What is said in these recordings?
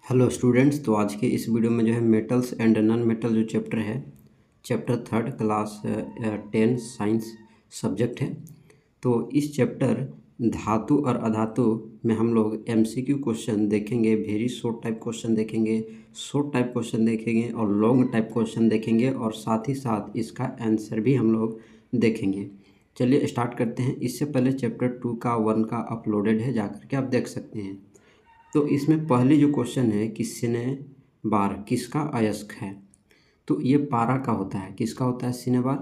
Hello students, तो आज के इस वीडियो में जो है मेटल्स एंड नॉन मेटल जो चैप्टर है, chapter third class 10 science subject है। तो इस चैप्टर धातु और अधातु में हम लोग एमसीक्यू क्वेश्चन देखेंगे, वेरी शॉर्ट टाइप क्वेश्चन देखेंगे, शॉर्ट टाइप क्वेश्चन देखेंगे और लॉन्ग टाइप क्वेश्चन देखेंगे, और साथ ही साथ इसका आंसर भी हम लोग देखेंगे। चलिए स्टार्ट करते हैं। इससे पहले चैप्टर 2 का 1 का अपलोडेड है, जाकर के आप देख सकते हैं। तो इसमें पहली जो क्वेश्चन है कि सिने बार किसका अयस्क है। तो ये पारा का होता है। किसका होता है? सिने बार।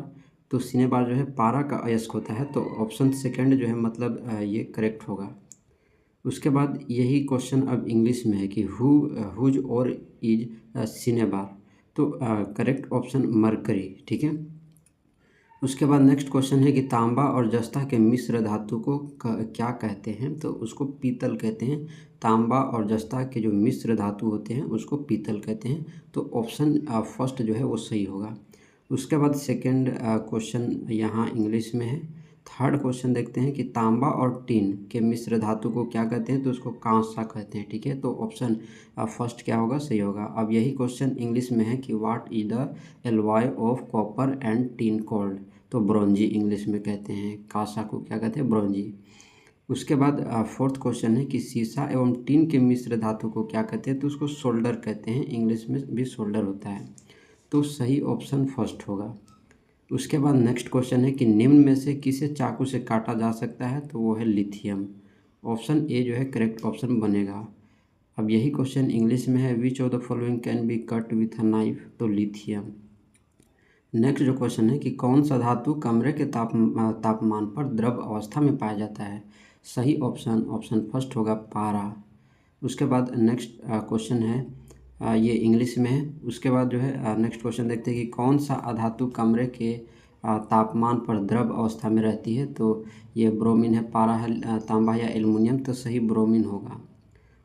तो सिने बार जो है पारा का अयस्क होता है। तो ऑप्शन सेकंड जो है मतलब ये करेक्ट होगा। उसके बाद यही क्वेश्चन अब इंग्लिश में है कि हुज और इज सिने बार। तो करेक्ट ऑप्शन मरकरी। ठीक है। उसके बाद नेक्स्ट क्वेश्चन है कि तांबा और जस्ता के मिश्र धातु को क्या कहते हैं। तो उसको पीतल कहते हैं। तांबा और जस्ता के जो मिश्र धातु होते हैं उसको पीतल कहते हैं। तो ऑप्शन फर्स्ट जो है वो सही होगा। उसके बाद सेकंड क्वेश्चन यहाँ इंग्लिश में है। थर्ड क्वेश्चन देखते हैं कि तांबा और टीन के मिश्र धातु को क्या कहते हैं। तो उसको कांसा कहते हैं। ठीक है। तो ऑप्शन फर्स्ट क्या होगा? सही होगा। अब यही क्वेश्चन इंग्लिश में है कि what is the alloy of copper and teen called. तो ब्रॉन्जी इंग्लिश में कहते हैं। कांसा को क्या कहते हैं? ब्रॉन्जी। उसके बाद फोर्थ क्वेश्चन है कि सीसा एवं टीन के मिश्र धातु को क्या कहते हैं। तो उसको सोल्डर कहते हैं। इंग्लिश में भी सोल्डर होता है। तो सही ऑप्शन फर्स्ट होगा। उसके बाद नेक्स्ट क्वेश्चन है कि निम्न में से किसे चाकू से काटा जा सकता है। तो वो है लिथियम। ऑप्शन ए जो है करेक्ट ऑप्शन बनेगा। अब यही क्वेश्चन इंग्लिश में है। Which of the following can be cut with a knife. तो लिथियम। नेक्स्ट जो क्वेश्चन है कि कौन सा धातु कमरे के तापमान पर द्रव अवस्था में पाया जाता है। सही ऑप्शन फर्स्ट होगा, पारा। उसके बाद नेक्स्ट क्वेश्चन है ये इंग्लिश में है। उसके बाद जो है नेक्स्ट क्वेश्चन देखते हैं कि कौन सा अधातु कमरे के तापमान पर द्रव अवस्था में रहती है। तो ये ब्रोमीन है, पारा है, तांबा या एल्युमिनियम। तो सही ब्रोमीन होगा।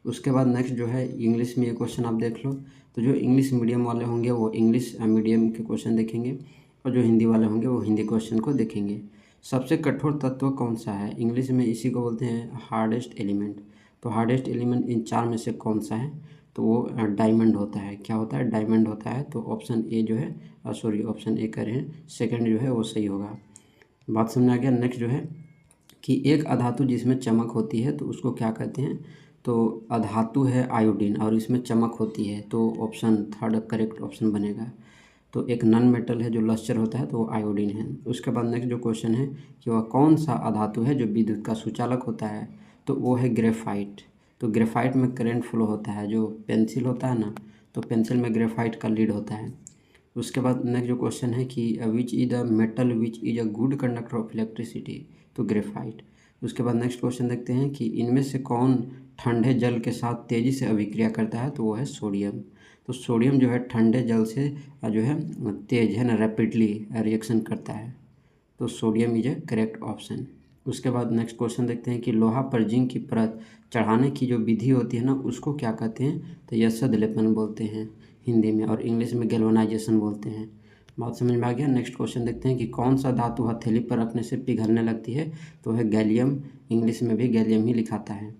उसके बाद नेक्स्ट जो है इंग्लिश में ये क्वेश्चन आप देख लो। तो जो इंग्लिश मीडियम वाले होंगे वो इंग्लिश मीडियम के क्वेश्चन देखेंगे, और जो हिंदी वाले होंगे वो हिंदी क्वेश्चन को देखेंगे। सबसे कठोर तत्व कौन सा है? इंग्लिश में इसी को बोलते हैं हार्डेस्ट एलिमेंट। तो हार्डेस्ट एलिमेंट इन चार में से कौन सा है? तो वो डायमंड होता है। क्या होता है? डायमंड होता है। तो ऑप्शन ए जो है ऑप्शन ए कर रहे हैं, सेकंड जो है वो सही होगा। बात समझ आ गया। नेक्स्ट जो है कि एक अधातु जिसमें चमक होती है तो उसको क्या कहते हैं। तो अधातु है आयोडीन, और इसमें चमक होती है। तो ऑप्शन थर्ड करेक्ट ऑप्शन बनेगा। तो एक नॉन मेटल है जो लस्टर होता है, तो वो आयोडीन है। उसके बाद नेक्स्ट जो क्वेश्चन है कि वह कौन सा अधातु है जो विद्युत का सुचालक होता है। तो वो है ग्रेफाइट। तो ग्रेफाइट में करंट फ्लो होता है। जो पेंसिल होता है ना, तो पेंसिल में ग्रेफाइट का लीड होता है। उसके बाद नेक्स्ट जो क्वेश्चन है कि which is the metal which is a good conductor of electricity. तो ग्रेफाइट। उसके बाद नेक्स्ट क्वेश्चन देखते हैं कि इनमें से कौन ठंडे जल के साथ तेज़ी से अभिक्रिया करता है। तो वो है सोडियम। तो सोडियम जो है ठंडे जल से जो है तेज है ना, रैपिडली रिएक्शन करता है। तो sodium is A correct option. उसके बाद नेक्स्ट क्वेश्चन देखते हैं कि लोहा पर जिंक की परत चढ़ाने की जो विधि होती है ना, उसको क्या कहते हैं। तो यशद लेपन बोलते हैं हिंदी में, और इंग्लिश में गैल्वेनाइजेशन बोलते हैं। बात समझ में आ गया। नेक्स्ट क्वेश्चन देखते हैं कि कौन सा धातु हथेली पर रखने से पिघलने लगती है। तो है गैलियम। इंग्लिश में भी गैलियम ही लिखाता है।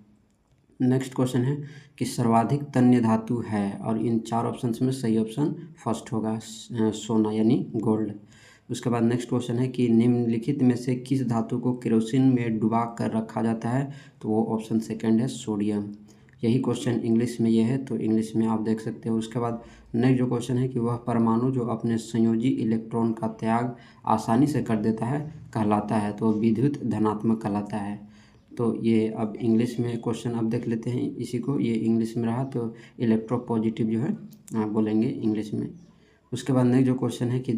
नेक्स्ट क्वेश्चन है कि सर्वाधिक तन्य धातु है, और इन चार ऑप्शंस में सही ऑप्शन फर्स्ट होगा, सोना यानी गोल्ड। उसके बाद नेक्स्ट क्वेश्चन है कि निम्नलिखित में से किस धातु को केरोसिन में डुबा कर रखा जाता है। तो वो ऑप्शन सेकंड है, सोडियम। यही क्वेश्चन इंग्लिश में ये है, तो इंग्लिश में आप देख सकते हो। उसके बाद नेक्स्ट जो क्वेश्चन है कि वह परमाणु जो अपने संयोजी इलेक्ट्रॉन का त्याग आसानी से कर देता है कहलाता है। तो विद्युत धनात्मक कहलाता है। तो ये अब इंग्लिश में क्वेश्चन अब देख लेते हैं इसी को। ये इंग्लिश में रहा, तो इलेक्ट्रोपॉजिटिव जो है बोलेंगे इंग्लिश में। उसके बाद नेक्स्ट जो क्वेश्चन है कि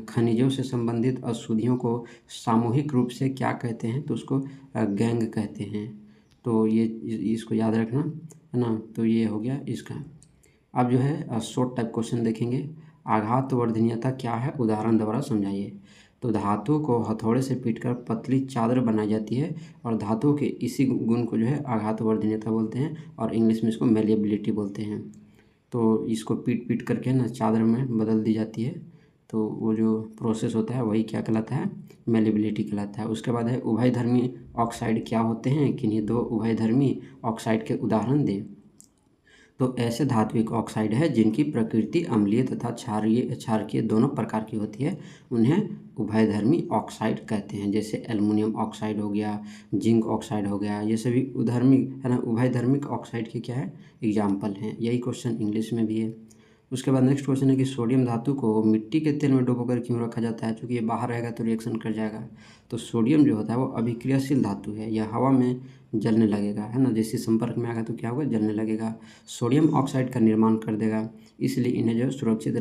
खनिजों से संबंधित अशुद्धियों को सामूहिक रूप से क्या कहते हैं। तो उसको गैंग कहते हैं। तो ये इसको याद रखना है ना। तो ये हो गया इसका। अब जो है शॉर्ट टाइप क्वेश्चन देखेंगे। आघात वर्धनीयता क्या है, उदाहरण द्वारा समझाइए। तो धातुओं को हथौड़े से पीटकर पतली चादर बनाई जाती है, और धातुओं के इसी गुण को जो है आघात वर्धनीयता बोलते हैं, और इंग्लिश में इसको मेलिएबिलिटी बोलते हैं। तो इसको पीट पीट करके ना चादर में बदल दी जाती है। तो वो जो प्रोसेस होता है वही क्या कहलाता है, मेलिएबिलिटी कहलाता है। उसके बाद है उभयधर्मी ऑक्साइड क्या होते हैं, किन्हीं दो उभयधर्मी ऑक्साइड के उदाहरण दें। तो ऐसे धात्विक ऑक्साइड है जिनकी प्रकृति अम्लीय तथा क्षारकीय दोनों प्रकार की होती है, उन्हें उभयधर्मी ऑक्साइड कहते हैं। जैसे एल्युमिनियम ऑक्साइड हो गया, जिंक ऑक्साइड हो गया, ये सभी उधर्मी है ना, उभयधर्मिक ऑक्साइड के क्या है, एग्जाम्पल हैं। यही क्वेश्चन इंग्लिश में भी है। उसके बाद नेक्स्ट क्वेश्चन है कि सोडियम धातु को मिट्टी के तेल में डुबोकर क्यों रखा जाता है? क्योंकि ये बाहर रहेगा तो रिएक्शन कर जाएगा। तो सोडियम जो होता है वो अभिक्रियाशील धातु है, यह हवा में जलने लगेगा, है ना, जैसे संपर्क में आएगा तो क्या होगा, जलने लगेगा, सोडियम ऑक्साइड का निर्माण कर देगा। इसलिए इन्हें जो है सुरक्षित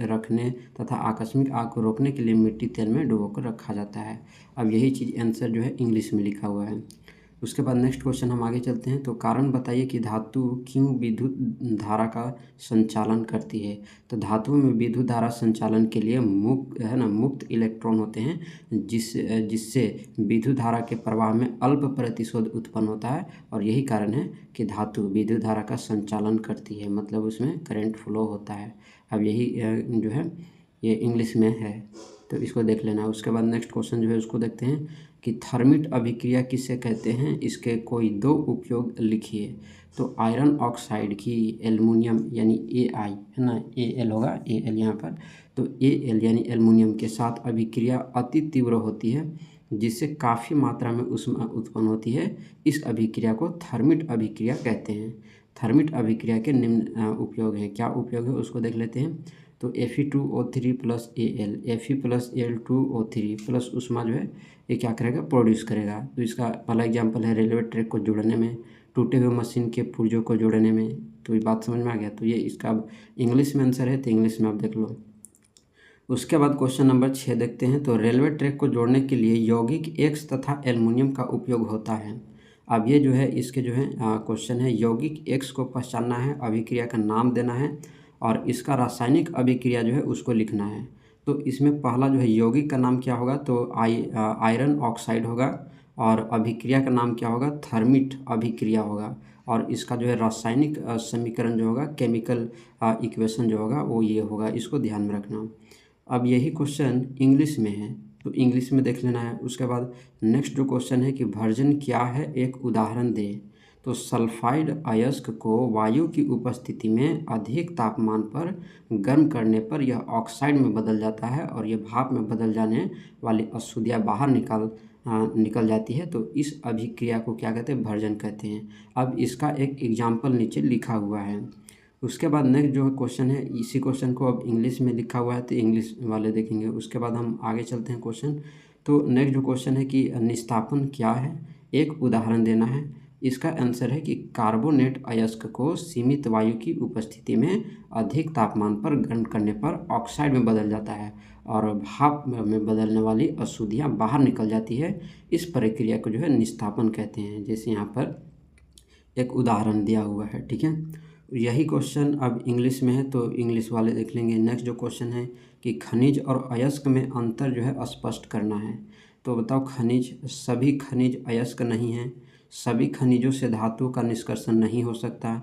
रखने तथा आकस्मिक आग को रोकने के लिए मिट्टी तेल में डुबोकर रखा जाता है। अब यही चीज़ आंसर जो है इंग्लिश में लिखा हुआ है। उसके बाद नेक्स्ट क्वेश्चन हम आगे चलते हैं। तो कारण बताइए कि धातु क्यों विद्युत धारा का संचालन करती है? तो धातुओं में विद्युत धारा संचालन के लिए मुक्त इलेक्ट्रॉन होते हैं, जिससे विद्युत धारा के प्रवाह में अल्प प्रतिशोध उत्पन्न होता है, और यही कारण है कि धातु विद्युत धारा का संचालन करती है, मतलब उसमें करंट फ्लो होता है। अब यही जो है ये इंग्लिश में है, तो इसको देख लेना। उसके बाद नेक्स्ट क्वेश्चन जो है उसको देखते हैं कि थर्मिट अभिक्रिया किसे कहते हैं, इसके कोई दो उपयोग लिखिए। तो आयरन ऑक्साइड की एल्युमिनियम यानी Ai है ना, Al होगा, Al यहाँ पर, तो Al यानी एल्युमिनियम के साथ अभिक्रिया अति तीव्र होती है, जिससे काफ़ी मात्रा में ऊष्मा उत्पन्न होती है। इस अभिक्रिया को थर्मिट अभिक्रिया कहते हैं। थर्मिट अभिक्रिया के निम्न उपयोग हैं। क्या उपयोग है उसको देख लेते हैं। तो Fe2O3 plus Al, Fe plus Al2O3 plus ऊष्मा जो है ये क्या करेगा, प्रोड्यूस करेगा। तो इसका पहला एग्जांपल है रेलवे ट्रैक को जोड़ने में, टूटे हुए मशीन के पुर्जों को जोड़ने में। तो ये बात समझ में आ गया। तो ये इसका अब इंग्लिश में आंसर है, तो इंग्लिश में आप देख लो। उसके बाद क्वेश्चन नंबर 6 देखते हैं। तो रेलवे ट्रैक को जोड़ने के लिए यौगिक X तथा एल्युमिनियम का उपयोग होता है। अब ये जो है इसके जो है क्वेश्चन है, यौगिक X को पहचानना है, अभिक्रिया का नाम देना है, और इसका रासायनिक अभिक्रिया जो है उसको लिखना है। तो इसमें पहला जो है यौगिक का नाम क्या होगा, तो आयरन ऑक्साइड होगा, और अभिक्रिया का नाम क्या होगा, थर्मिट अभिक्रिया होगा, और इसका जो है रासायनिक समीकरण जो होगा, केमिकल इक्वेशन जो होगा वो ये होगा। इसको ध्यान में रखना। अब यही क्वेश्चन इंग्लिश में है, तो इंग्लिश में देख लेना है। उसके बाद नेक्स्ट जो क्वेश्चन है कि वर्जन क्या है, एक उदाहरण दे। तो सल्फाइड अयस्क को वायु की उपस्थिति में अधिक तापमान पर गर्म करने पर यह ऑक्साइड में बदल जाता है, और यह भाप में बदल जाने वाली अशुद्धियाँ बाहर निकल जाती है। तो इस अभिक्रिया को क्या कहते हैं, वर्जन कहते हैं। अब इसका एक एग्जाम्पल नीचे लिखा हुआ है। उसके बाद नेक्स्ट जो क्वेश्चन है, इसी क्वेश्चन को अब इंग्लिश में लिखा हुआ है, तो इंग्लिश वाले देखेंगे। उसके बाद हम आगे चलते हैं क्वेश्चन। तो नेक्स्ट जो क्वेश्चन है कि निस्तापन क्या है, एक उदाहरण देना है। इसका आंसर है कि कार्बोनेट अयस्क को सीमित वायु की उपस्थिति में अधिक तापमान पर गर्म करने पर ऑक्साइड में बदल जाता है, और भाप में बदलने वाली अशुद्धियाँ बाहर निकल जाती है। इस प्रक्रिया को जो है निस्तापन कहते हैं, जैसे यहाँ पर एक उदाहरण दिया हुआ है। ठीक है, यही क्वेश्चन अब इंग्लिश में है, तो इंग्लिश वाले देख लेंगे। नेक्स्ट जो क्वेश्चन है कि खनिज और अयस्क में अंतर जो है स्पष्ट करना है। तो बताओ, खनिज, सभी खनिज अयस्क नहीं हैं, सभी खनिजों से धातु का निष्कर्षण नहीं हो सकता।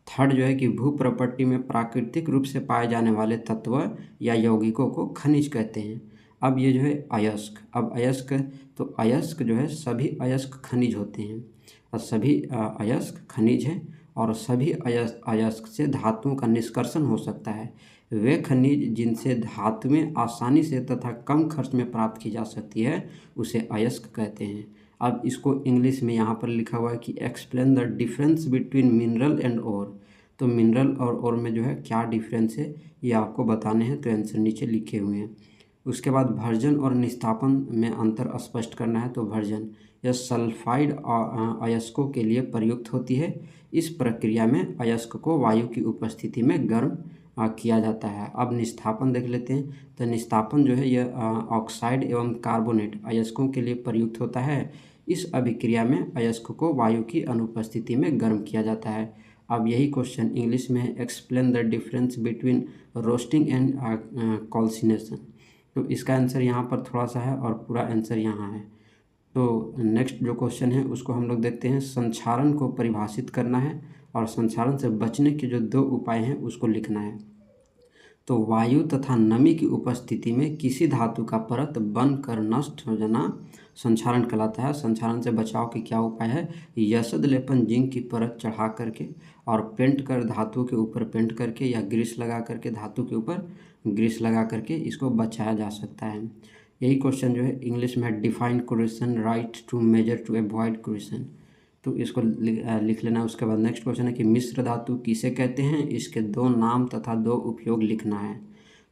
थर्ड जो है कि भू प्रॉपर्टी में प्राकृतिक रूप से पाए जाने वाले तत्व या यौगिकों को खनिज कहते हैं। अब ये जो है अयस्क, अब अयस्क, तो अयस्क जो है सभी अयस्क खनिज होते हैं, और सभी अयस्क खनिज हैं, और सभी अयस्क से धातुओं का निष्कर्षण हो सकता है। वे खनिज जिनसे धातुएं आसानी से तथा कम खर्च में प्राप्त की जा सकती है उसे अयस्क कहते हैं। अब इसको इंग्लिश में यहाँ पर लिखा हुआ है कि explain the difference between mineral and ore. तो मिनरल और ओर में जो है क्या डिफरेंस है ये आपको बताने हैं, तो आंसर नीचे लिखे हुए हैं। उसके बाद भर्जन और निस्तापन में अंतर स्पष्ट करना है। तो भर्जन यह सल्फाइड अयस्कों के लिए प्रयुक्त होती है। इस प्रक्रिया में अयस्क को वायु की उपस्थिति में गर्म किया जाता है। अब निस्तापन देख लेते हैं। तो निस्तापन जो है यह ऑक्साइड एवं कार्बोनेट अयस्कों के लिए प्रयुक्त होता है। इस अभिक्रिया में अयस्क को वायु की अनुपस्थिति में गर्म किया जाता है। अब यही क्वेश्चन इंग्लिश में है, explain the difference between roasting and calcination. तो इसका आंसर यहाँ पर थोड़ा सा है, और पूरा आंसर यहाँ है। तो नेक्स्ट जो क्वेश्चन है उसको हम लोग देखते हैं। संक्षारण को परिभाषित करना है, और संक्षारण से बचने के जो दो उपाय हैं उसको लिखना है। तो वायु तथा नमी की उपस्थिति में किसी धातु का परत बनकर नष्ट हो जाना संक्षारण कहलाता है। संक्षारण से बचाव के क्या उपाय है? यशद लेपन जिंक की परत चढ़ा करके और पेंट कर धातु के ऊपर पेंट करके या ग्रीस लगा करके धातु के ऊपर ग्रीस लगा करके इसको बचाया जा सकता है। यही क्वेश्चन जो है इंग्लिश में है, define corrosion, write two measure to avoid corrosion. तो इसको लिख लेना। उसके बाद नेक्स्ट क्वेश्चन है कि मिश्र धातु किसे कहते हैं? इसके दो नाम तथा दो उपयोग लिखना है।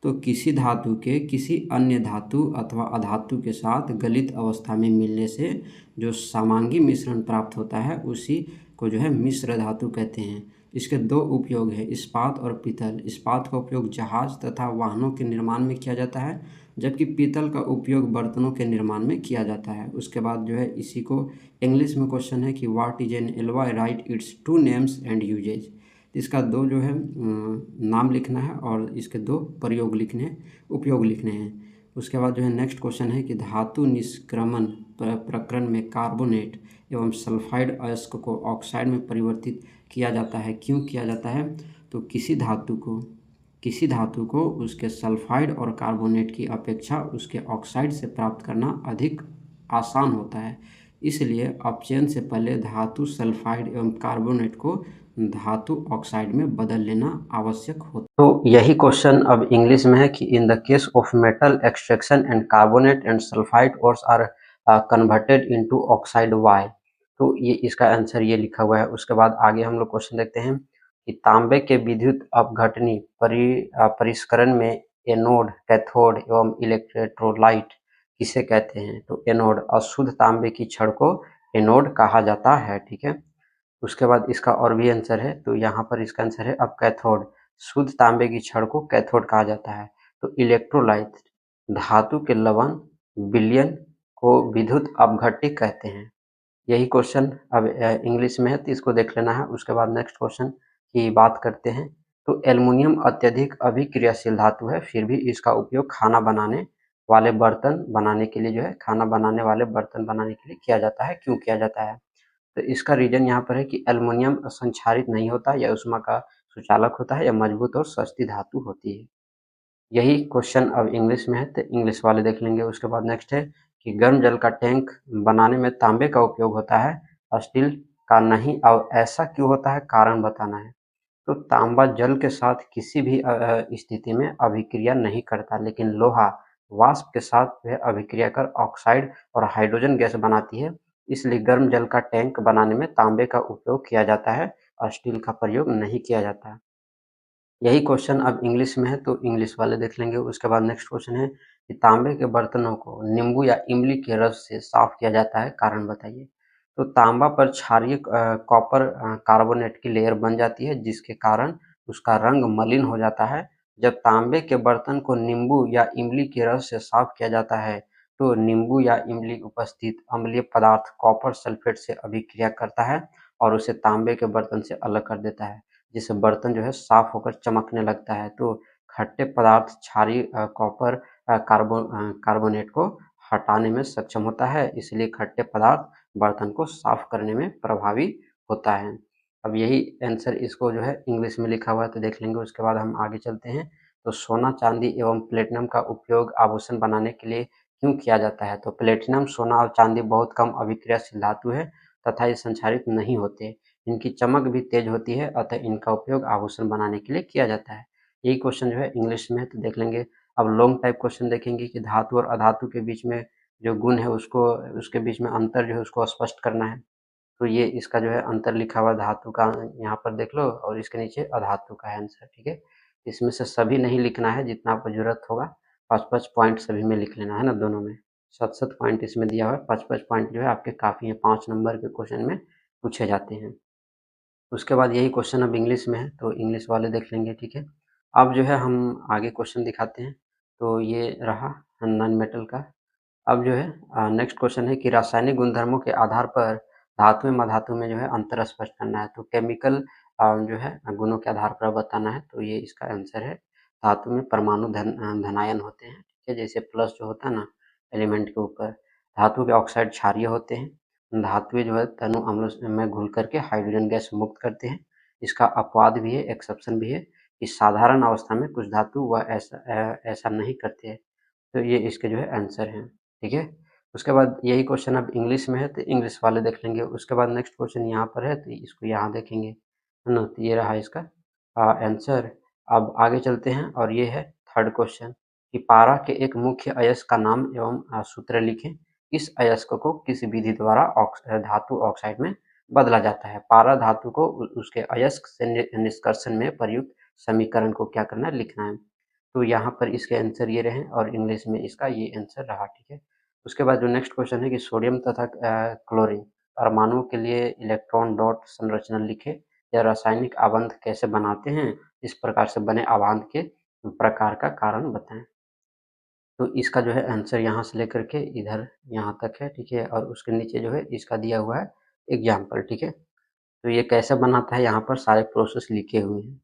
तो किसी धातु के किसी अन्य धातु अथवा अधातु के साथ गलित अवस्था में मिलने से जो समांगी मिश्रण प्राप्त होता है उसी को जो है मिश्र धातु कहते हैं। इसके दो उपयोग है, इस्पात और पीतल। इस्पात का उपयोग जहाज तथा वाहनों के निर्माण में किया जाता है, जबकि पीतल का उपयोग बर्तनों के निर्माण में किया जाता है। उसके बाद जो है इसी को इंग्लिश में क्वेश्चन है कि what is an alloy, right it's two names and uses. इसका दो जो है नाम लिखना है और इसके दो प्रयोग लिखने हैं, उपयोग लिखने हैं। उसके बाद जो है नेक्स्ट क्वेश्चन है कि धातु निष्क्रमण प्रकरण में कार्बोनेट एवं सल्फाइड अयस्क को ऑक्साइड में परिवर्तित किया जाता है, क्यों किया जाता है? तो किसी धातु को उसके सल्फाइड और कार्बोनेट की अपेक्षा उसके ऑक्साइड से प्राप्त करना अधिक आसान होता है, इसलिए अपचयन से पहले धातु सल्फाइड एवं कार्बोनेट को धातु ऑक्साइड में बदल लेना आवश्यक होता है। तो यही क्वेश्चन अब इंग्लिश में है कि in the case of metal extraction and carbonate and sulphide ores are converted into oxide by. तो ये इसका आंसर ये लिखा हुआ है। उसके बाद आगे हम लोग क्वेश्चन देखते हैं कि तांबे के विद्युत अपघटनी परिष्करण में एनोड, कैथोड एवं इलेक्ट्रोलाइट किसे कहते हैं? तो एनोड, अशुद्ध तांबे की छड़ को एनोड कहा जाता है। ठीक है। उसके बाद इसका और भी आंसर है, तो यहाँ पर इसका आंसर है अब कैथोड, शुद्ध तांबे की छड़ को कैथोड कहा जाता है। तो इलेक्ट्रोलाइट, धातु के लवण विलयन को विद्युत अपघट्य कहते हैं। यही क्वेश्चन अब इंग्लिश में है, तो इसको देख लेना है। उसके बाद नेक्स्ट क्वेश्चन की बात करते हैं। तो एल्युमिनियम अत्यधिक अभिक्रियाशील धातु है, फिर भी इसका उपयोग खाना बनाने वाले बर्तन बनाने के लिए जो है खाना बनाने वाले बर्तन बनाने के लिए किया जाता है, क्यों किया जाता है? तो इसका रीजन यहाँ पर है कि एल्युमिनियम संक्षारित नहीं होता, यह ऊष्मा का सुचालक होता है, यह मजबूत और सस्ती धातु होती है। यही क्वेश्चन अब इंग्लिश में है, तो इंग्लिश वाले देख लेंगे। उसके बाद नेक्स्ट है कि गर्म जल का टैंक बनाने में तांबे का उपयोग होता है, स्टील का नहीं, और ऐसा क्यों होता है? कारण बताना है। तो तांबा जल के साथ किसी भी स्थिति में अभिक्रिया नहीं करता, लेकिन लोहा वाष्प के साथ वह अभिक्रिया कर ऑक्साइड और हाइड्रोजन गैस बनाती है, इसलिए गर्म जल का टैंक बनाने में तांबे का उपयोग किया जाता है और स्टील का प्रयोग नहीं किया जाता है। यही क्वेश्चन अब इंग्लिश में है, तो इंग्लिश वाले देख लेंगे। उसके बाद नेक्स्ट क्वेश्चन है कि तांबे के बर्तनों को नींबू या इमली के रस से साफ किया जाता है, कारण बताइए। तो तांबा पर क्षारीय कॉपर कार्बोनेट की लेयर बन जाती है, जिसके कारण उसका रंग मलिन हो जाता है। जब तांबे के बर्तन को नींबू या इमली के रस से साफ किया जाता है, तो नींबू या इमली उपस्थित अम्लीय पदार्थ कॉपर सल्फेट से अभिक्रिया करता है और उसे तांबे के बर्तन से अलग कर देता है, जिससे बर्तन जो है साफ होकर चमकने लगता है। तो खट्टे पदार्थ क्षारीय कॉपर कार्बोनेट को हटाने में सक्षम होता है, इसलिए खट्टे पदार्थ बर्तन को साफ करने में प्रभावी होता है। अब यही आंसर इसको जो है इंग्लिश में लिखा हुआ है, तो देख लेंगे। उसके बाद हम आगे चलते हैं। तो सोना, चांदी एवं प्लेटिनम का उपयोग आभूषण बनाने के लिए क्यों किया जाता है? तो प्लेटिनम, सोना और चांदी बहुत कम अभिक्रियाशील धातु है तथा ये संक्षारित नहीं होते। इनकी चमक भी तेज होती है, अतः इनका उपयोग आभूषण बनाने के लिए किया जाता है। यही क्वेश्चन जो है इंग्लिश में है, तो देख लेंगे। अब लॉन्ग टाइप क्वेश्चन देखेंगे कि धातु और अधातु के बीच में जो गुण है उसको, उसके बीच में अंतर जो है उसको स्पष्ट करना है। तो ये इसका जो है अंतर लिखा हुआ धातु का यहाँ पर देख लो, और इसके नीचे अधातु का है आंसर। ठीक है, इसमें से सभी नहीं लिखना है, जितना आपको जरूरत होगा। 5-5 पॉइंट सभी में लिख लेना है ना, दोनों में 7-7 पॉइंट इसमें दिया हुआ है। 5-5 पॉइंट जो है आपके काफ़ी है, 5 नंबर के क्वेश्चन में पूछे जाते हैं। उसके बाद यही क्वेश्चन अब इंग्लिश में है, तो इंग्लिश वाले देख लेंगे। ठीक है, अब जो है हम आगे क्वेश्चन दिखाते हैं। तो ये रहा नॉन मेटल का। अब जो है नेक्स्ट क्वेश्चन है कि रासायनिक गुणधर्मों के आधार पर धातु एवं अधातु में जो है अंतर स्पष्ट करना है। तो केमिकल जो है गुणों के आधार पर बताना है। तो ये इसका आंसर है। धातु में परमाणु धनायन होते हैं। ठीक है, जैसे प्लस जो होता है ना एलिमेंट के ऊपर। धातु के ऑक्साइड क्षारीय होते हैं। धातुएं जो है तनु अम्लों में घुल करके हाइड्रोजन गैस मुक्त करते हैं। इसका अपवाद भी है, एक्सेप्शन भी है, कि साधारण अवस्था में कुछ धातु वह ऐसा नहीं करते हैं। तो ये इसके जो है आंसर हैं। ठीक है, उसके बाद यही क्वेश्चन अब इंग्लिश में है तो इंग्लिश वाले देख लेंगे। उसके बाद नेक्स्ट क्वेश्चन यहाँ पर है तो इसको यहाँ देखेंगे, है ना। तो ये रहा इसका आंसर। अब आगे चलते हैं और ये है थर्ड क्वेश्चन कि पारा के एक मुख्य अयस्क का नाम एवं सूत्र लिखें। इस अयस्क को किस विधि द्वारा धातु ऑक्साइड में बदला जाता है। पारा धातु को उसके अयस्क से निष्कर्षण में प्रयुक्त समीकरण को क्या करना है, लिखना है। तो यहाँ पर इसके आंसर ये रहे और इंग्लिश में इसका ये आंसर रहा, ठीक है। उसके बाद जो नेक्स्ट क्वेश्चन है कि सोडियम तथा क्लोरीन परमाणुओं के लिए इलेक्ट्रॉन डॉट संरचना लिखे या रासायनिक आबंध कैसे बनाते हैं, इस प्रकार से बने आबंध के प्रकार का कारण बताएं। तो इसका जो है आंसर यहाँ से लेकर के इधर यहाँ तक है, ठीक है। और उसके नीचे जो है इसका दिया हुआ है एग्जाम्पल, ठीक है। तो ये कैसे बनाता है यहाँ पर सारे प्रोसेस लिखे हुए हैं,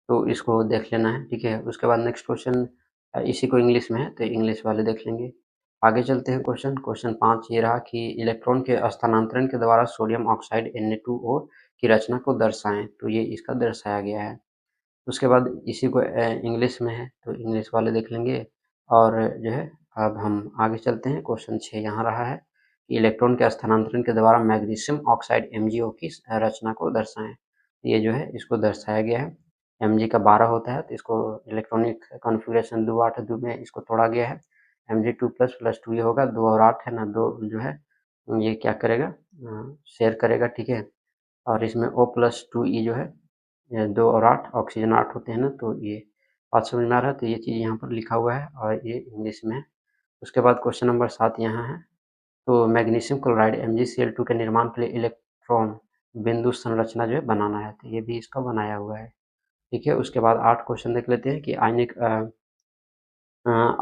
तो इसको देख लेना है, ठीक है। उसके बाद नेक्स्ट क्वेश्चन इसी को इंग्लिश में है तो इंग्लिश वाले देख लेंगे। आगे चलते हैं क्वेश्चन 5 ये रहा कि इलेक्ट्रॉन के स्थानांतरण के द्वारा सोडियम ऑक्साइड Na2O की रचना को दर्शाएं। तो ये इसका दर्शाया गया है। उसके बाद इसी को इंग्लिश में है तो इंग्लिश वाले देख लेंगे। और जो है अब हम आगे चलते हैं। क्वेश्चन 6 यहाँ रहा है कि इलेक्ट्रॉन के स्थानांतरण के द्वारा मैग्नीशियम ऑक्साइड MgO की रचना को दर्शाएं। ये जो है इसको दर्शाया गया है। Mg का 12 होता है तो इसको इलेक्ट्रॉनिक कॉन्फ़िगरेशन 2 8 2 में इसको तोड़ा गया है। Mg2++2 ये होगा 2 और 8 है ना, 2 जो है ये क्या करेगा, शेयर करेगा, ठीक है। और इसमें O+2E जो है 2 और 8 ऑक्सीजन 8 होते हैं ना, तो ये बात समझ में आ रहा है। तो ये चीज़ यहाँ पर लिखा हुआ है और ये इंग्लिश में है। उसके बाद क्वेश्चन नंबर 7 यहाँ है। तो मैग्नीशियम क्लोराइड MgCl2 के निर्माण के लिए इलेक्ट्रॉन बिंदु संरचना जो है बनाना है, तो ये भी इसका बनाया हुआ है, ठीक है। उसके बाद 8 क्वेश्चन देख लेते हैं कि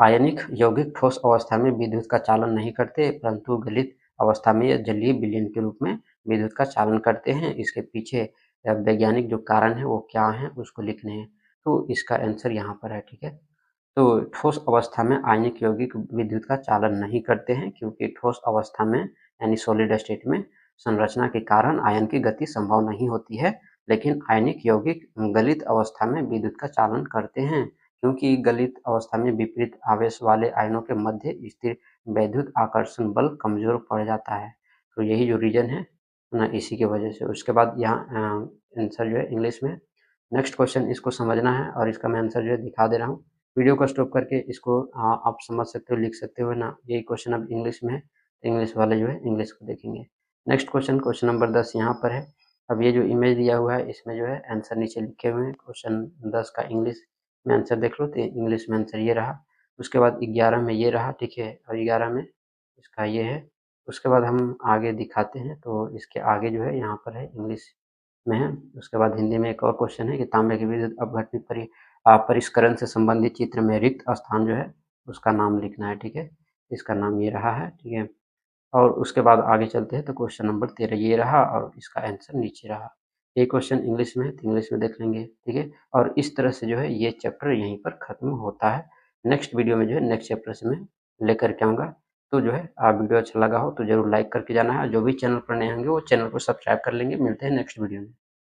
आयनिक यौगिक ठोस अवस्था में विद्युत का चालन नहीं करते, परंतु गलित अवस्था में या जलीय विलयन के रूप में विद्युत का चालन करते हैं। इसके पीछे वैज्ञानिक जो कारण है वो क्या है उसको लिखने हैं। तो इसका आंसर यहाँ पर है, ठीक है। तो ठोस अवस्था में आयनिक यौगिक विद्युत का चालन नहीं करते हैं क्योंकि ठोस अवस्था में यानी सॉलिड स्टेट में संरचना के कारण आयन की गति संभव नहीं होती है, लेकिन आयनिक यौगिक गलित अवस्था में विद्युत का चालन करते हैं क्योंकि गलित अवस्था में विपरीत आवेश वाले आयनों के मध्य स्थिर वैद्युत आकर्षण बल कमजोर पड़ जाता है। तो यही जो रीजन है ना, इसी की वजह से। उसके बाद यहाँ आंसर जो है इंग्लिश में। नेक्स्ट क्वेश्चन इसको समझना है और इसका मैं आंसर जो है दिखा दे रहा हूँ। वीडियो को स्टॉप करके इसको आप समझ सकते हो, लिख सकते हो ना। यही क्वेश्चन अब इंग्लिश में है, इंग्लिश वाले जो है इंग्लिश को देखेंगे। नेक्स्ट क्वेश्चन नंबर 10 यहाँ पर है। अब ये जो इमेज दिया हुआ है इसमें जो है आंसर नीचे लिखे हुए हैं। क्वेश्चन 10 का इंग्लिश में आंसर देख लो तो इंग्लिश में आंसर ये रहा। उसके बाद 11 में ये रहा, ठीक है। और 11 में इसका ये है। उसके बाद हम आगे दिखाते हैं तो इसके आगे जो है यहाँ पर है इंग्लिश में है। उसके बाद हिंदी में एक और क्वेश्चन है कि तांबे के विद्युत अपघटन परिष्करण से संबंधित चित्र में रिक्त स्थान जो है उसका नाम लिखना है, ठीक है। इसका नाम ये रहा है, ठीक है। और उसके बाद आगे चलते हैं तो क्वेश्चन नंबर 13 ये रहा और इसका आंसर नीचे रहा। ये क्वेश्चन इंग्लिश में है तो इंग्लिश में देख लेंगे, ठीक है। और इस तरह से जो है ये चैप्टर यहीं पर खत्म होता है। नेक्स्ट वीडियो में जो है नेक्स्ट चैप्टर से मैं लेकर के आऊँगा। तो जो है वीडियो अच्छा लगा हो तो ज़रूर लाइक करके जाना है। जो भी चैनल पर नए होंगे वो चैनल को सब्सक्राइब कर लेंगे। मिलते हैं नेक्स्ट वीडियो में।